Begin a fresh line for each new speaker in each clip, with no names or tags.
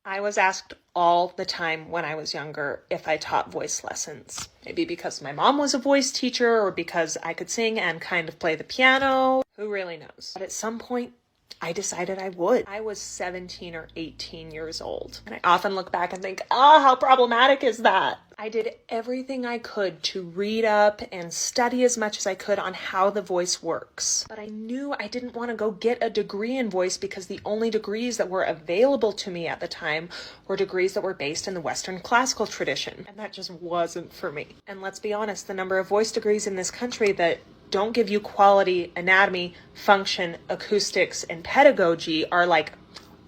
I was asked all the time when I was younger if I taught voice lessons. Maybe because my mom was a voice teacher or because I could sing and kind of play the piano. Who really knows? But at some point, I decided I would. I was 17 or 18 years old. And I often look back and think, how problematic is that? I did everything I could to read up and study as much as I could on how the voice works. But I knew I didn't want to go get a degree in voice because the only degrees that were available to me at the time were degrees that were based in the Western classical tradition. And that just wasn't for me. And let's be honest, the number of voice degrees in this country that don't give you quality anatomy, function, acoustics, and pedagogy are like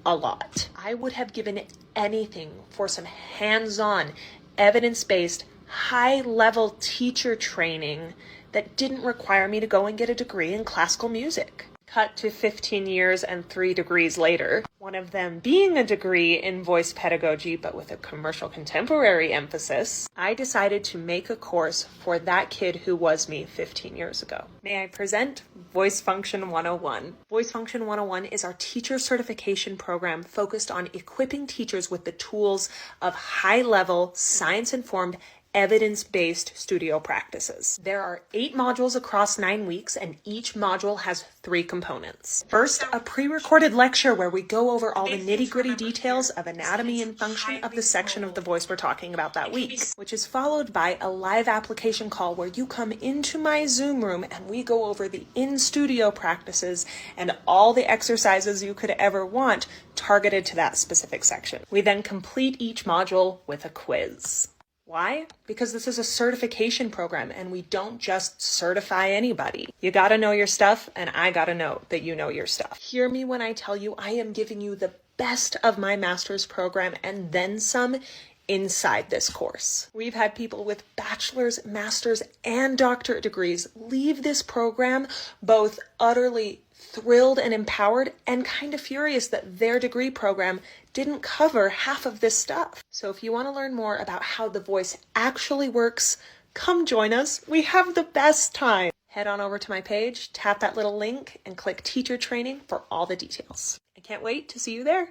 a lot. I would have given anything for some hands-on, evidence-based, high-level teacher training that didn't require me to go and get a degree in classical music. Cut to 15 years and 3 degrees later, one of them being a degree in voice pedagogy, but with a commercial contemporary emphasis, I decided to make a course for that kid who was me 15 years ago. May I present Voice Function 101. Voice Function 101 is our teacher certification program focused on equipping teachers with the tools of high-level, science-informed, evidence-based studio practices. There are 8 modules across 9 weeks, and each module has 3 components. First, a pre-recorded lecture where we go over all the nitty-gritty details of anatomy and function of the section of the voice we're talking about that week, which is followed by a live application call where you come into my Zoom room and we go over the in-studio practices and all the exercises you could ever want targeted to that specific section. We then complete each module with a quiz. Why? Because this is a certification program and we don't just certify anybody. You gotta know your stuff, and I gotta know that you know your stuff. Hear me when I tell you I am giving you the best of my master's program and then some inside this course. We've had people with bachelor's, master's, and doctorate degrees leave this program both utterly thrilled and empowered and kind of furious that their degree program didn't cover half of this stuff. So if you want to learn more about how the voice actually works, come join us. We have the best time. Head on over to my page, tap that little link, and click Teacher Training for all the details. I can't wait to see you there.